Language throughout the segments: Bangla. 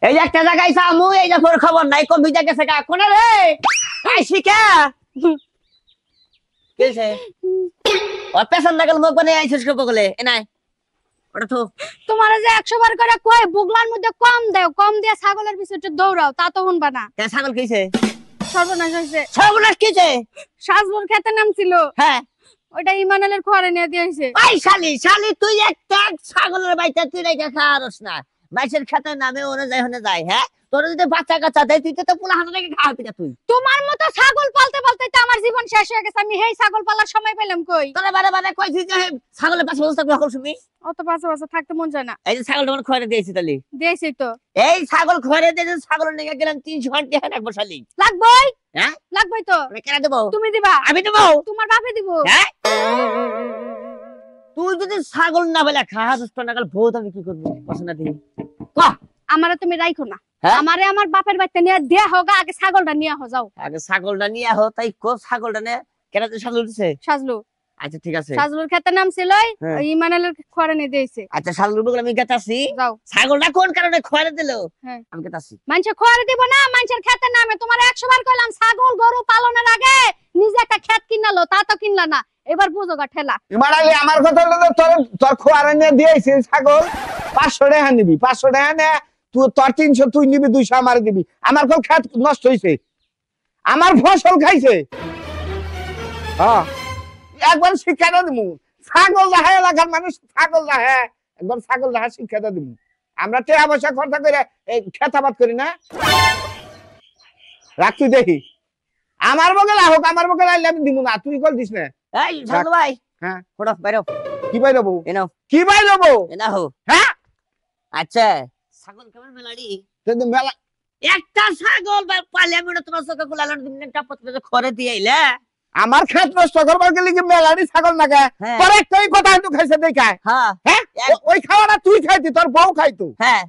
এই যে একটা জায়গায় সামু এই যে তোর খবর নাই কবি গেছে কা কোন রে আইছি কে কেছে ও পেছন লাগাল মুখ বনে আইছিস কে বগলে এ নাই ওটা তো তোমার যে 100 বার করে কই বুগলার মধ্যে কম দাও, কম দিয়ে ছাগলের পিছনে দৌড়াও, তা তো শুনবা না। কে ছাগল কইছে সর্বনাশ হইছে। সর্বনাশ কিছে সাজলুর খেতে নাম ছিল, হ্যাঁ ওইটা ইমানালের খোয়ারে নিয়ে দিয়েছে। আই শালি তুই একটা ছাগলের বাইটা তুই রেখে খাওয়ারস না বাইশের খেতে নামে ওনে যায় হনে যায় হ্যাঁ তোর যদি বাচ্চা কাচ্চা দেয় তুই তো পোলা হাতে রেখে খাওয়া পিটা তুই তোমার মতো ছাগল পালতে পালতে তো আমার জীবন শেষ হয়ে গেছে। আমি হেই ছাগল পালার সময় পেলাম কই? তোরা বারে কইছিস যে ছাগলের পাশে বসে থাকবি হকল শুনি অত পাশে পাশে থাকতে মন যায় না। এই যে ছাগল তোমার খয়রে দিয়েছি তালি দিয়েছি তো। এই ছাগল খয়রে দিয়ে ছাগল নিয়ে গেলাম 300 ঘন্টা হ্যাঁ এক বসালি লাগবই, হ্যাঁ লাগবই তো। আমি কেন দেবো তুমি দিবা? আমি দেবো তোমার বাপে দিব। হ্যাঁ তুই যদি ছাগল না বলে খাওয়া দোস্ত না গেল বহুত আমি কি করবো পছন্দ দিই কহ আমারে তুমি রাইখো না, হ্যাঁ? আমারে আমার বাপের বাড়িতে নিয়ে দেয়া হোক, আগে ছাগলটা নিয়ে হো যাও। আগে ছাগলটা নিয়ে আহ তাই কো ছাগলটা নে কেন তুই ছাগল দিছে সাজলু, আচ্ছা ঠিক আছে সাজলুর খেতে নাম ছিল, হ্যাঁ। ওই ইমানালের খোয়ারে নিয়ে দিয়েছে। আচ্ছা ছাগল বলে আমি গেতাছি যাও। ছাগলটা কোন কারণে খয়রে দিল হ্যাঁ। আমি গেতাছি মানুষের খোয়ারে দিব না, মানুষের খেতে নামে। তোমার 100 বার কইলাম ছাগল গরু পালনের আগে নিজে একটা খেত কিনালো, তা তো কিনলা না। এবার বুঝো গা ঠেলা। ইমানালি আমার কথা হলো তোর তোর খোয়ারে নিয়ে দিয়েছিস ছাগল 500 টাকা নিবি, 500 টাকা নে তুই তোর 300 তুই নিবি, 200 আমার দিবি। আমার কোন খেত নষ্ট হইছে, আমার ফসল খাইছে। হ্যাঁ একবার শিক্ষাটা দিমু, ছাগল রাহে এলাকার মানুষ ছাগল রাহে, একবার ছাগল রাহে শিক্ষাটা দিমু। আমরা টাকা পয়সা খরচা করে এই খেতাবাদ করি না, রাখ তুই দেখি। আমার বগলে হোক, আমার বগলে আইলে আমি দিমু না, তুই কল দিস না। এই ছাগল ভাই হ্যাঁ ফটো বাইরো কি পাই দেবো, এনাও কি পাই দেবো? এনাও হ্যাঁ আচ্ছা ছাগল কেমন মেলাড়ি কিন্তু মেলা একটা ছাগল পালে আমি তোমার চোখে গুলালো দিন টাপত খরে দিয়ে আইলে আমার খেত নষ্ট করবার গেলে কি মেলানি ছাগল না খায়? হ্যাঁ। তোর একটাই কথা একটু খাইছে দেখায়। হ্যাঁ হ্যাঁ ওই খাওয়াটা তুই খাইতি, তোর বউ খাইতো। হ্যাঁ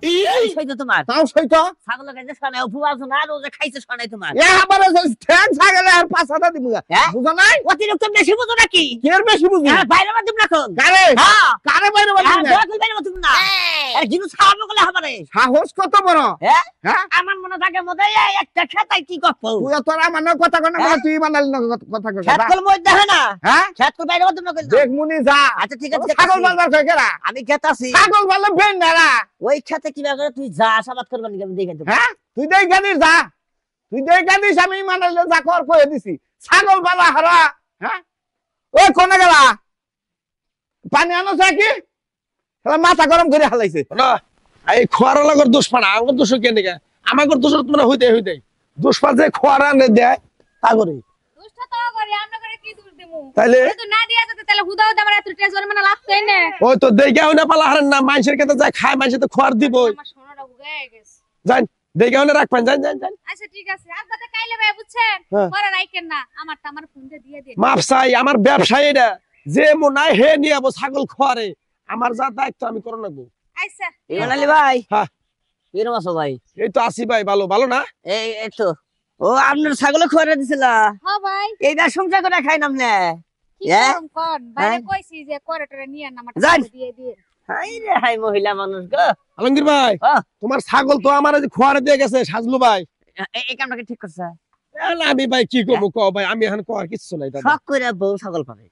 সইতো তোমার তাও সইত ছাগল খাইছে শোনায় উপবাস না আর ও যে খাইছে শোনায় তোমার এ আবার ঠ্যাং ছাগলে আর 5,000 দিমু। হ্যাঁ? বুঝো নাই অতিরিক্ত বেশি বুঝো নাকি কি এর বেশি বুঝি? হ্যাঁ বাইরে মাধ্যম রাখো গারে হ্যাঁ কারে বাইরে বাজি না, দয়া করে বাইরে মাধ্যম না আর জিনিস খাওয়াবো বলে হবে রে সাহস কত বড়। হ্যাঁ হ্যাঁ আমার মনে থাকে মধ্যে এই একটা খেতাই কি গপ্প তুই তোর আমার না কথা কর না, হ্যাঁ? তুই মানালি না কথা কর। খেত কল মধ্যে হয় না হ্যাঁ খেত কল বাইরে মাধ্যম না কইল দেখ মুনি যা। আচ্ছা ঠিক আছে ছাগল বাজার কই গেরা, আমি খেতাছি ছাগল বাজার বেন না। ওই খেতে কিভাবে করে তুই যা আশাবাদ করবার নাকি আমি দেখে দেবো হ্যাঁ তুই দেখ গানিস যা, তুই দেখ গানিস, আমি মানালে যা কর কই দিছি। ছাগল বালা হারা। হ্যাঁ ওই কোনে গেলা, পানি আনো কি মাথা গরম করে হালাইছে। না এই খোয়ারা লাগর দোষ পানা আমার দোষ কেন নিকা আমাকে দোষ তোমরা হইতে দোষ পা যে খোয়ারা নে দেয় তা করে দুষ্ট তো করি, আমরা করে কি দূর দিমু? তাইলে তো না দিয়া যেতে তাহলে হুদা হুদা আমার এত ট্রেজার মানে লাগতই না। ওই তো দেখে হইনা পালা হারেন না মানুষের কাছে যায় খায় মানুষের তো খোয়ার দিবই আমার সোনাটা হুগায় গেছে। জান দেখে হইনা রাখবেন জান জান জান আচ্ছা ঠিক আছে, আজকে কাইলে ভাই বুঝছেন হ্যাঁ। পরে রাইকেন না, আমারটা আমার ফোনটা দিয়ে দিন। মাপ চাই আমার ব্যবসায়ী এটা যে মনায় হে নিয়ে যাবো ছাগল খোয়ারে আমার যা দায়িত্ব আমি করে নেবো। আচ্ছা ইমানালি ভাই হ্যাঁ। এরম আছো ভাই এই তো আসি ভাই ভালো ভালো না এই তো ও আপনার ছাগল খরে দিছিল হ্যাঁ ভাই এইটা সংসার করে খাই নাম না কি হ্যাঁ? করম কোন বাইরে হ্যাঁ? কইছি যে করে টরে নিয়ে না আমারটা যান। দিয়ে দিয়ে। হাই রে হাই মহিলা মানুষ গো আলমগীর ভাই হ্যাঁ। তোমার ছাগল তো আমার এই যে খোয়ারে দিয়ে গেছে সাজলু ভাই এই কামটাকে ঠিক করছে এলা আমি ভাই কি করবো কও ভাই আমি এখন কর কিছু নাই দাদা শখ করে বউ ছাগল পাবে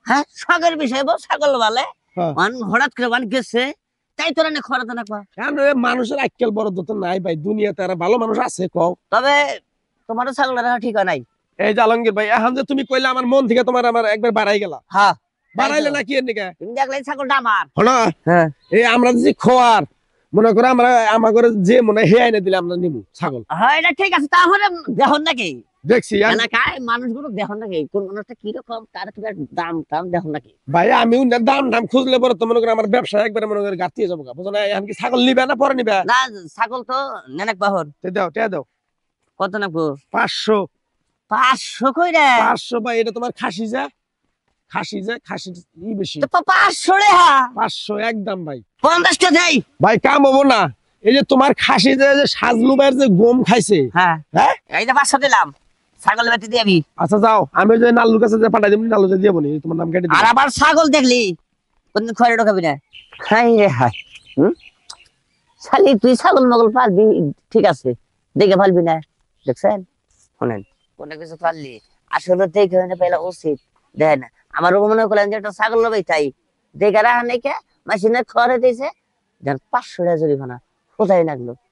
হ্যাঁ শখের বিষয় বউ ছাগল বলে হ্যাঁ। হঠাৎ করে বান গেছে তাই তোরা না খরা তো না কয়। এখন এ মানুষের আজকাল বড় দত নাই ভাই দুনিয়াতে আর ভালো মানুষ আছে কও তবে তোমার ছাগল রাখা ঠিক হয় নাই এই যে আলমগীর ভাই এখন যে তুমি কইলে আমার মন থেকে তোমার আমার একবার বাড়াই গেল হ্যাঁ বাড়াইলে না কি এর নিকা তুমি দেখলে এই ছাগলটা আমার হনা হ্যাঁ এই আমরা যে খোয়ার মনে করে আমরা আমার ঘরে যে মনে হে আইনে দিলে আমরা নিমু ছাগল হ্যাঁ এটা ঠিক আছে তাহলে দেখুন নাকি দেখছি এলাকায় মানুষগুলো দেখুন নাকি কোন মানুষটা কিরকম তার তুমি দাম টাম দেখুন নাকি ভাই আমি দাম দাম খুঁজলে পরে তো মনে করে আমার ব্যবসা একবারে মনে করে গাতিয়ে যাবো বুঝো না এখন কি ছাগল নিবে না পরে নিবে না ছাগল তো নেনাক বাহর দাও তে দাও কত নাকবো 500 500 কইরা 500 ভাই এটা তোমার খাসি খাসি ই বেশি তো 500 রে হ্যাঁ 500 একদম ভাই 50 টা দেই ভাই কাম হবো না এই যে তোমার খাসি যে সাজলু ভাইয়ের যে গম খাইছে হ্যাঁ হ্যাঁ এই যে 500 দিলাম ছাগল বেটি দিয়ে আমি আচ্ছা যাও আমি যে নালুর কাছে যে পাঠাই দিবনি নালু যে দিয়ে বনি তোমার নাম কেটে আর দিই আবার ছাগল দেখলি কোন খয়রে ঢোকাবি না হাই রে হাই শালি তুই ছাগল মগল পালবি ঠিক আছে, দেখে পালবি না, দেখছেন? শোনেন, কোনো কিছু পারলি আসলে দেখে হইলে পেলা উচিত। দেখেন আমার মনে করলেন যে একটা ছাগল লবাই তাই দেখে রাখা নেই কে মাসিনে খড়ে দিয়েছে, যেন 500 টাকা জরিমানা কোথায় লাগলো।